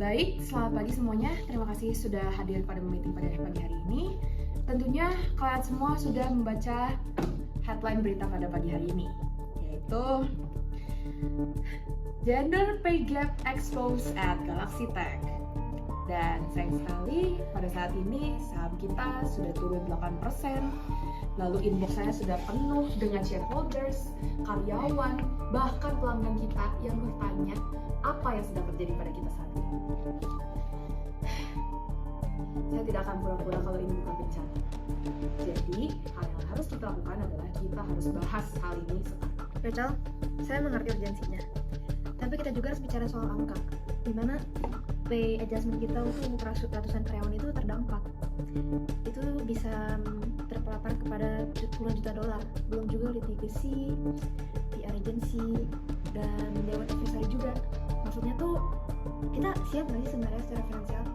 Baik, selamat pagi semuanya. Terima kasih sudah hadir pada meeting pada pagi hari ini. Tentunya kalian semua sudah membaca headline berita pada pagi hari ini, yaitu Gender Pay Gap Exposed at Galaxy Tech. Dan sayang sekali pada saat ini saham kita sudah turun 8%. Lalu inbox saya sudah penuh dengan shareholders, karyawan, bahkan pelanggan kita yang bertanya apa yang sedang terjadi pada kita saat ini. Saya tidak akan pura-pura kalau ini bukan bencana. Jadi, hal yang harus kita lakukan adalah kita harus bahas hal ini sekarang. Rachel, saya mengerti urgensinya. Tapi kita juga harus bicara soal angka, di mana pay adjustment kita untuk ratusan karyawan itu terdampak. Itu bisa terpapar kepada puluhan juta dolar. Belum juga litigasi, PR agency, dan dewan advisory juga. Maksudnya tuh, kita siap nggak sih sebenarnya secara finansial?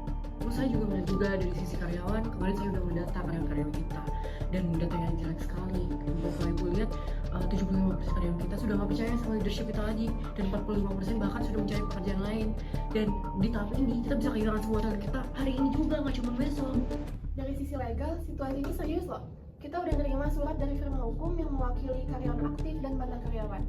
Saya juga melihat juga dari sisi karyawan. Kemarin saya udah mendata karyawan kita dan datanya jelek sekali. Kalau ibu lihat 75% karyawan kita sudah nggak percaya sama leadership kita lagi, dan 45% bahkan sudah mencari pekerjaan lain. Dan di tahap ini kita bisa kehilangan semua talent kita hari ini juga, nggak cuma besok. Dari sisi legal, situasi ini serius loh. Kita udah nerima surat dari firma hukum yang mewakili karyawan aktif dan mantan karyawan,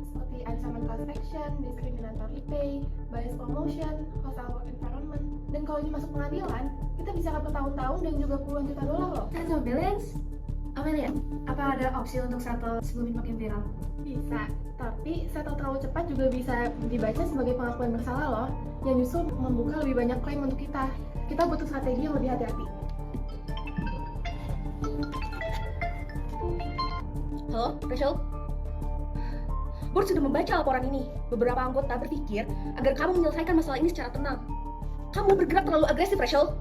seperti ancaman class action, discriminatory pay, bias promotion, hostile work environment. Dan kalau ini masuk pengadilan, kita bisa dapat bertahun-tahun dan juga puluhan juta dolar loh. Settle billions? Amelia, apa ada opsi untuk settle sebelum makin viral? Bisa, tapi settle terlalu cepat juga bisa dibaca sebagai pengakuan bersalah loh, yang justru membuka lebih banyak klaim untuk kita. Kita butuh strategi yang lebih hati-hati. Halo, Rachel? Board sudah membaca laporan ini. Beberapa anggota berpikir agar kamu menyelesaikan masalah ini secara tenang. Kamu bergerak terlalu agresif, Rachel.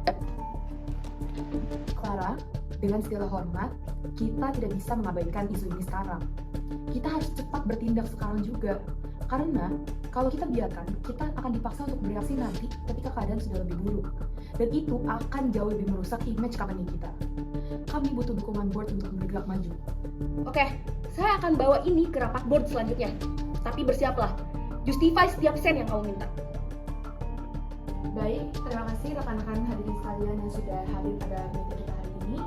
Clara, dengan segala hormat, kita tidak bisa mengabaikan isu ini sekarang. Kita harus cepat bertindak sekarang juga. Karena kalau kita biarkan, kita akan dipaksa untuk bereaksi nanti ketika keadaan sudah lebih buruk. Dan itu akan jauh lebih merusak image company kita. Kami butuh dukungan board untuk bergerak maju. Oke, saya akan bawa ini ke rapat board selanjutnya. Tapi bersiaplah, justify setiap sen yang kamu minta. Baik, terima kasih rekan-rekan hadirin sekalian yang sudah hadir pada meeting kita hari ini.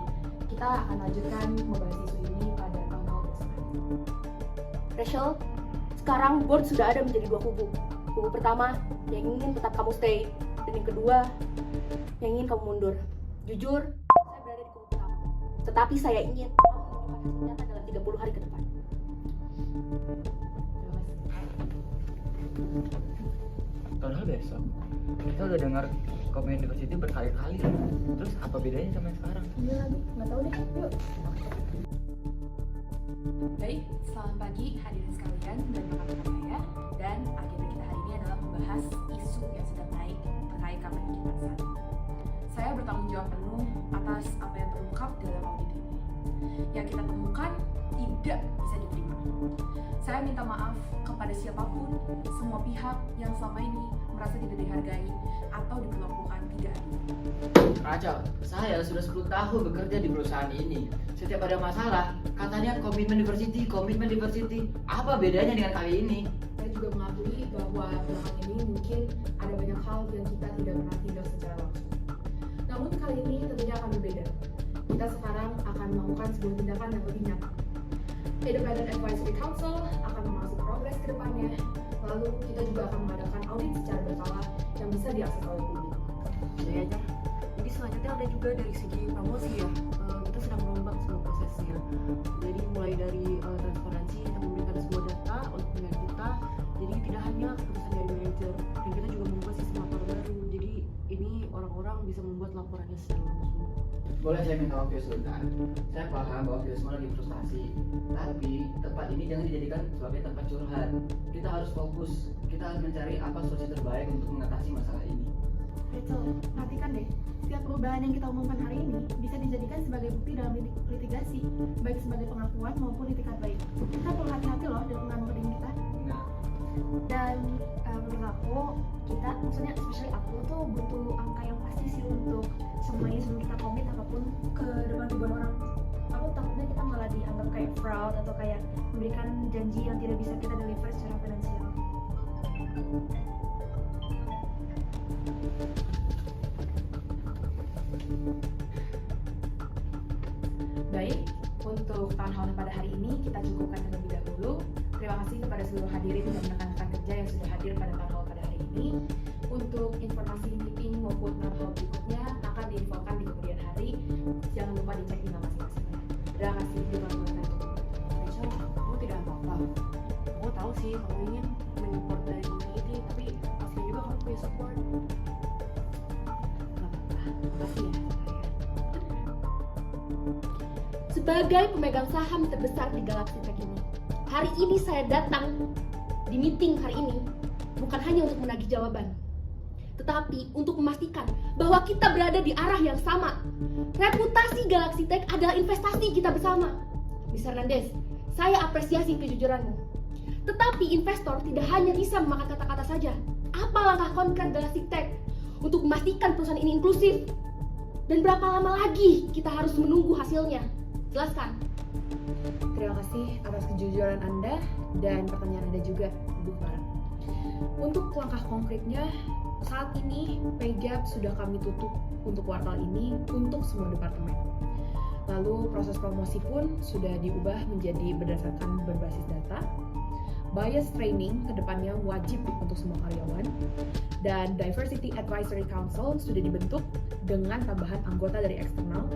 Kita akan lanjutkan membahas isu ini pada tanggal besok. Rachel, sekarang board sudah ada menjadi dua kubu. Kubu pertama yang ingin tetap kamu stay, dan yang kedua yang ingin kamu mundur. Jujur, saya berada di kubu pertama. Tetapi saya ingin kamu menunjukkan hasil nyata dalam 30 hari ke depan. Padahal besok kita udah dengar Community University berkali-kali. Terus apa bedanya sama yang sekarang? Iya lagi, nggak tahu deh. Yuk. Baik, selamat pagi hadirin sekalian dan rekan-rekan saya. Dan agenda kita hari ini adalah membahas isu yang sedang naik terkait company kita saat ini. Saya bertanggung jawab penuh atas apa yang terungkap dalam audit ini. Yang kita temukan tidak bisa diterima. Saya minta maaf kepada siapapun, semua pihak yang selama ini merasa tidak dihargai atau diperlakukan tidak adil. Rachel, saya sudah 10 tahun bekerja di perusahaan ini. Setiap ada masalah, katanya komitmen diversity. Apa bedanya dengan kali ini? Saya juga mengakui bahwa belakangan ini mungkin ada banyak hal yang kita tidak pernah tindak secara langsung. Namun kali ini tentunya akan berbeda. Kita sekarang akan melakukan sebuah tindakan yang lebih nyata. Independent Advisory Council akan mengasih progres ke depannya. Lalu kita juga akan mengadakan audit secara berkala yang bisa diakses oleh publik. Saya aja. Jadi selanjutnya ada juga dari segi promosi ya. Kita sedang merombak semua prosesnya. Jadi mulai dari transparansi, kita memberikan sebuah data untuk pemain kita. Jadi tidak hanya keputusan dari manajer, dan kita juga membuat sistem laporan baru. Jadi ini orang-orang bisa membuat laporannya secara langsung. Boleh saya minta waktu sebentar? Saya paham bahwa kita semua lagi frustasi. Tapi tempat ini jangan dijadikan sebagai tempat curhat. Kita harus fokus. Kita harus mencari apa solusi terbaik untuk mengatasi masalah ini. Rachel, perhatikan deh. Setiap perubahan yang kita umumkan hari ini bisa dijadikan sebagai bukti dalam litigasi, baik sebagai pengakuan maupun itikat baik. Kita perlu hati-hati loh dalam mengambil diri kita. Nah, Dan menurut aku, kita, maksudnya especially aku tuh butuh angka yang pasti sih untuk semuanya sebelum kita komit apapun ke depan ribuan orang. Aku takutnya kita malah dianggap kayak fraud atau kayak memberikan janji yang tidak bisa kita deliver secara finansial. Baik, untuk town hall pada hari ini kita cukupkan terlebih dahulu. Terima kasih kepada seluruh hadirin dan rekan-rekan kerja yang sudah hadir pada town hall pada hari ini. Untuk informasi meeting maupun town hall berikutnya akan diinfokan di kemudian hari. Jangan lupa dicek email masing-masingnya. Terima kasih juga teman-teman. Rachel, kamu tidak apa-apa. Aku tahu sih kamu ingin menyupport dari community, tapi pastinya juga kamu punya support. Gak apa-apa, makasih ya. Sebagai pemegang saham terbesar di Galaxy Tech ini, hari ini saya datang di meeting hari ini bukan hanya untuk menagih jawaban, tetapi untuk memastikan bahwa kita berada di arah yang sama. Reputasi Galaxy Tech adalah investasi kita bersama. Mr. Hernandez, saya apresiasi kejujuranmu. Tetapi investor tidak hanya bisa memakan kata-kata saja. Apa langkah konkret Galaxy Tech untuk memastikan perusahaan ini inklusif? Dan berapa lama lagi kita harus menunggu hasilnya? Jelaskan. Terima kasih atas kejujuran Anda dan pertanyaan Anda juga, Bu Farah. Untuk langkah konkretnya, saat ini pay gap sudah kami tutup untuk kuartal ini untuk semua departemen. Lalu proses promosi pun sudah diubah menjadi berdasarkan berbasis data. Bias training kedepannya wajib untuk semua karyawan, dan Diversity Advisory Council sudah dibentuk dengan tambahan anggota dari eksternal,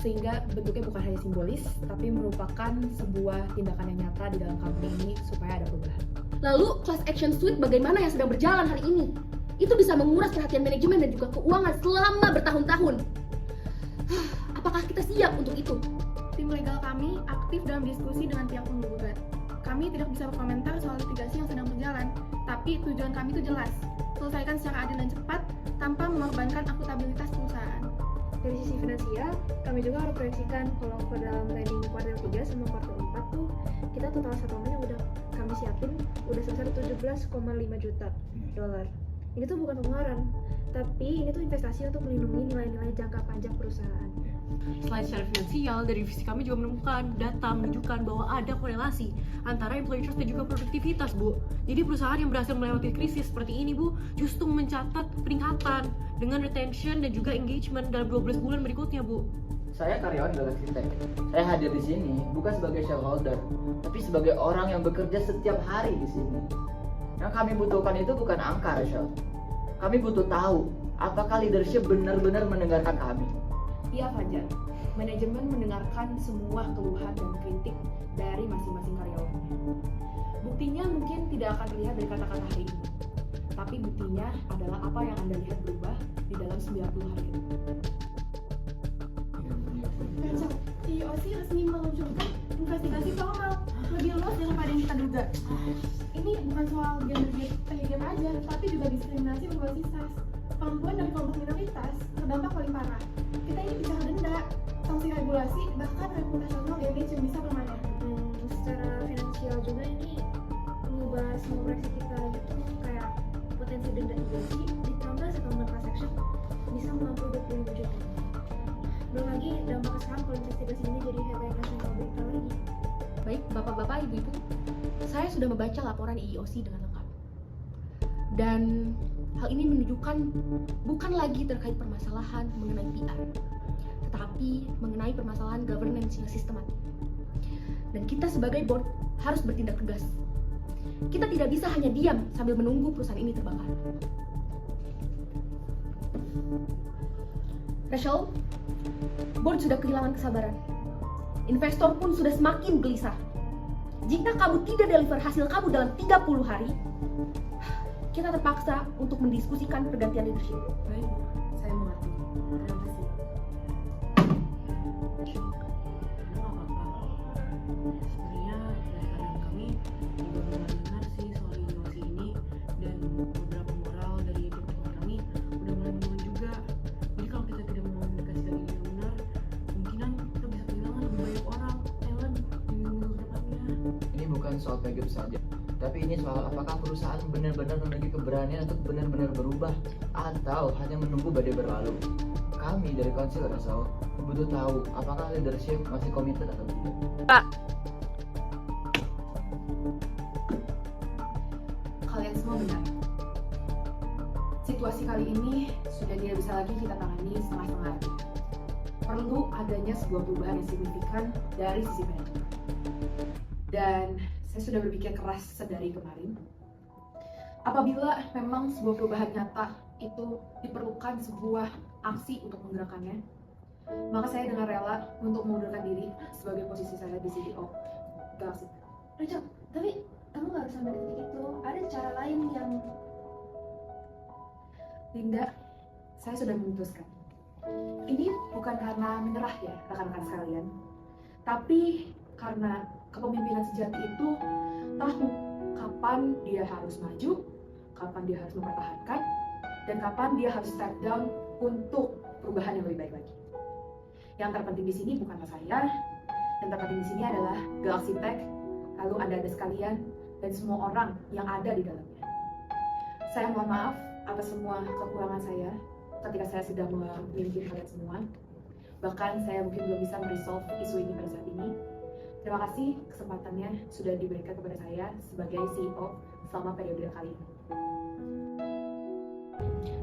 sehingga bentuknya bukan hanya simbolis, tapi merupakan sebuah tindakan yang nyata di dalam company ini supaya ada perubahan. Lalu class action suite bagaimana yang sedang berjalan hari ini? Itu bisa menguras perhatian manajemen dan juga keuangan selama bertahun-tahun. Apakah kita siap untuk itu? Tim legal kami aktif dalam diskusi dengan pihak penggugat. Kami tidak bisa berkomentar soal litigasi yang sedang berjalan, tapi tujuan kami itu jelas, selesaikan secara adil dan cepat tanpa mengorbankan akuntabilitas perusahaan. Dari sisi finansial, kami juga harus proyeksikan kalau ke dalam planning kuartal 3 sama kuartal 4 tuh kita total settlement yang udah kami siapin udah sebesar 17,5 juta dolar. Ini tuh bukan pengeluaran, tapi ini tuh investasi untuk melindungi nilai-nilai jangka panjang perusahaan. Selain secara finansial, dari visi kami juga menemukan data menunjukkan bahwa ada korelasi antara employee trust dan juga produktivitas, Bu. Jadi perusahaan yang berhasil melewati krisis seperti ini, Bu, justru mencatat peningkatan dengan retention dan juga engagement dalam 12 bulan berikutnya, Bu. Saya karyawan Galaxy Tech. Saya hadir di sini bukan sebagai shareholder, tapi sebagai orang yang bekerja setiap hari di sini. Yang kami butuhkan itu bukan angka, Rachel. Kami butuh tahu apakah leadership benar-benar mendengarkan kami. Iya Fajar, manajemen mendengarkan semua keluhan dan kritik dari masing-masing karyawannya. Buktinya mungkin tidak akan terlihat dari kata-kata hari ini, tapi buktinya adalah apa yang Anda lihat berubah di dalam 90 hari itu. Rachel, IOC resmi meluncurkan investigasi formal lebih luas daripada yang kita duga. Ini bukan soal gender pay gap aja, tapi juga diskriminasi berbasis ras. Perempuan dari kelompok minoritas terdampak paling parah. Kita ini bicara denda, sanksi regulasi, bahkan reputational damage yang bisa permanen. Secara finansial juga ini mengubah semua proyeksi kita gitu, kayak potensi denda IOC ditambah settlement class action bisa melampaui 25 juta. Belum lagi dampak sekarang kalau investigasi ini jadi headline nasional berita lagi. Baik, Bapak-bapak, Ibu-ibu, saya sudah membaca laporan IOC dengan lengkap. Dan hal ini menunjukkan bukan lagi terkait permasalahan mengenai PR, tetapi mengenai permasalahan governance yang sistematik. Dan kita sebagai board harus bertindak tegas. Kita tidak bisa hanya diam sambil menunggu perusahaan ini terbakar. Rachel, board sudah kehilangan kesabaran. Investor pun sudah semakin gelisah. Jika kamu tidak deliver hasil kamu dalam 30 hari, kita terpaksa untuk mendiskusikan pergantian leadership. Baik, Bu. Saya mengerti. Terima kasih. Nggak apa-apa. Sebenarnya dari karyawan kami juga benar-benar sih soal IOC ini, dan beberapa moral dari departemen kami udah mulai menurun juga. Jadi kalau kita tidak mau mendekatkan ini yang benar, kemungkinan kita bisa kehilangan lebih banyak orang, talent di minggu-minggu ke depannya. Ini bukan soal pay gap saja, tapi ini soal apakah perusahaan benar-benar memiliki keberanian untuk benar-benar berubah atau hanya menunggu badai berlalu. Kami dari Council Rachel butuh tahu apakah leadership masih committed atau tidak. Kalian semua benar. Situasi situasi kali ini sudah tidak bisa lagi kita tangani setengah-setengah. Perlu adanya sebuah perubahan yang signifikan dari sisi manajemen. Dan saya sudah berpikir keras sedari kemarin. Apabila memang sebuah perubahan nyata itu diperlukan sebuah aksi untuk menggerakkannya, maka saya dengan rela untuk mengundurkan diri sebagai posisi saya di CEO Galaxy. Rachel, tapi kamu nggak harus sampai ke titik itu. Ada cara lain yang Linda, saya sudah memutuskan. Ini bukan karena menyerah ya rekan-rekan sekalian, tapi karena kepemimpinan sejati itu tahu kapan dia harus maju, kapan dia harus mempertahankan, dan kapan dia harus step down untuk perubahan yang lebih baik lagi. Yang terpenting di sini bukanlah saya, yang terpenting di sini adalah Galaxy Tech, lalu Anda sekalian, dan semua orang yang ada di dalamnya. Saya mohon maaf atas semua kekurangan saya ketika saya sedang memimpin kalian semua. Bahkan saya mungkin belum bisa meresolve isu ini pada saat ini. Terima kasih kesempatannya sudah diberikan kepada saya sebagai CEO selama periode kali ini.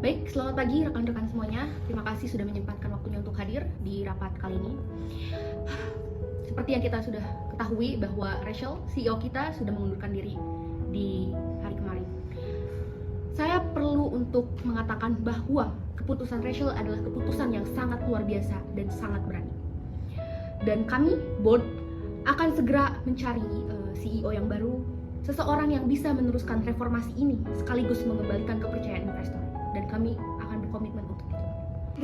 Baik, selamat pagi rekan-rekan semuanya. Terima kasih sudah menyempatkan waktunya untuk hadir di rapat kali ini. Seperti yang kita sudah ketahui bahwa Rachel, CEO kita, sudah mengundurkan diri di hari kemarin. Saya perlu untuk mengatakan bahwa keputusan Rachel adalah keputusan yang sangat luar biasa dan sangat berani. Dan kami, board, akan segera mencari CEO yang baru, seseorang yang bisa meneruskan reformasi ini sekaligus mengembalikan kepercayaan investor. Dan kami akan berkomitmen untuk itu.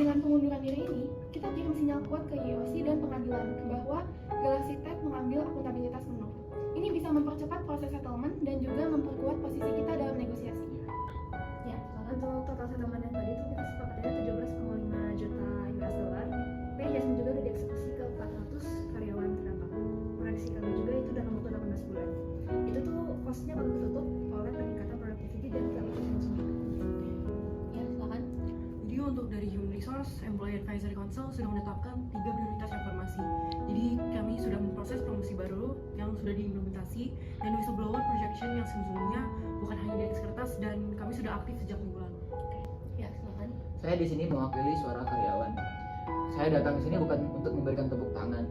Dengan pengunduran diri ini, kita kirim sinyal kuat ke IOC dan pengadilan bahwa Galaxy Tech mengambil akuntabilitas penuh. Ini bisa mempercepat proses settlement dan juga memperkuat posisi kita dalam negosiasi. ya, untuk total settlement yang tadi itu kita sepakatnya 17,5 juta US dollar. Pay adjustment juga udah dieksekusi ke 400 karyawan terdampak. Proyeksi kami juga itu dalam waktu 18 bulan. Itu tuh costnya baru tertutup oleh peningkatan productivity dan kualitas konsumen. Ya, silakan. Jadi untuk dari Human Resource, Employee Advisory Council sudah menetapkan 3 prioritas reformasi. Jadi kami sudah memproses promosi baru yang sudah diimplementasi dan whistleblower projection yang sesungguhnya bukan hanya di atas kertas, dan kami sudah aktif sejak minggu lalu. Ya, silakan. Saya di sini mewakili suara karyawan. Saya datang ke sini bukan untuk memberikan tepuk tangan,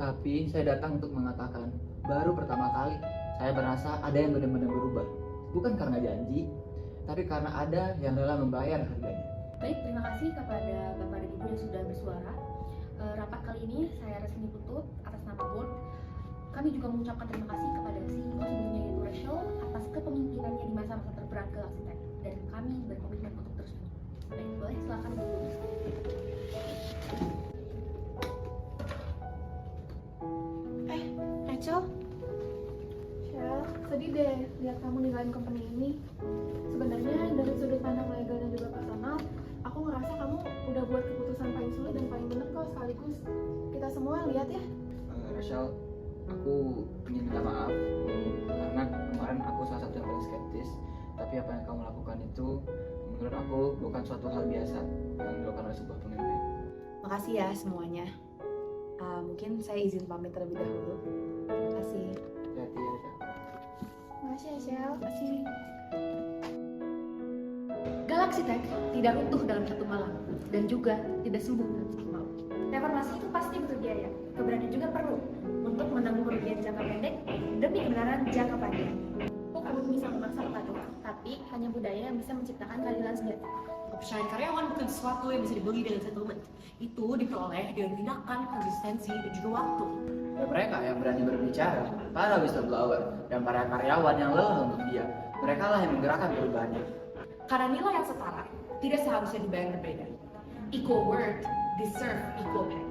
tapi saya datang untuk mengatakan baru pertama kali saya merasa ada yang benar-benar berubah. Bukan karena janji, tapi karena ada yang rela membayar harganya. Baik, terima kasih kepada Bapak dan Ibu yang sudah bersuara. Rapat kali ini saya resmi tutup atas nama board. Kami juga mengucapkan terima kasih kepada CEO sebelumnya yaitu Rachel atas kepemimpinannya di masa-masa terberat Galaxy Tech, dan kami berkomitmen untuk terus maju. Baik, boleh silakan Bu. Rachel? Shell, sedih deh lihat kamu ninggalin company ini. Sebenarnya dari sudut pandang legal dan juga personal, aku ngerasa kamu udah buat keputusan paling sulit dan paling benar kok, sekaligus kita semua lihat ya. Rachel, aku ingin minta maaf karena kemarin aku salah satu yang paling skeptis. Tapi apa yang kamu lakukan itu menurut aku bukan suatu hal biasa yang dilakukan oleh sebuah pemimpin. Makasih ya semuanya. Mungkin saya izin pamit terlebih dahulu. Terima kasih. Hati-hati ya, Rachel. Makasih ya Shell. Makasih. Galaxy Tech tidak runtuh dalam satu malam dan juga tidak sembuh dalam satu malam. Reformasi itu pasti butuh biaya. Keberanian juga perlu untuk menanggung kerugian jangka pendek demi kebenaran jangka panjang. Hukum bisa memaksa peraturan, tapi hanya budaya yang bisa menciptakan keadilan sejati. Kepercayaan karyawan bukan sesuatu yang bisa dibeli dengan settlement. Itu diperoleh dengan tindakan, konsistensi, dan juga waktu. Mereka yang berani berbicara, para whistleblower, dan para karyawan yang lelah untuk dia. Mereka lah yang menggerakkan perubahannya. Karena nilai yang setara tidak seharusnya dibayar berbeda. Equal work deserve equal pay.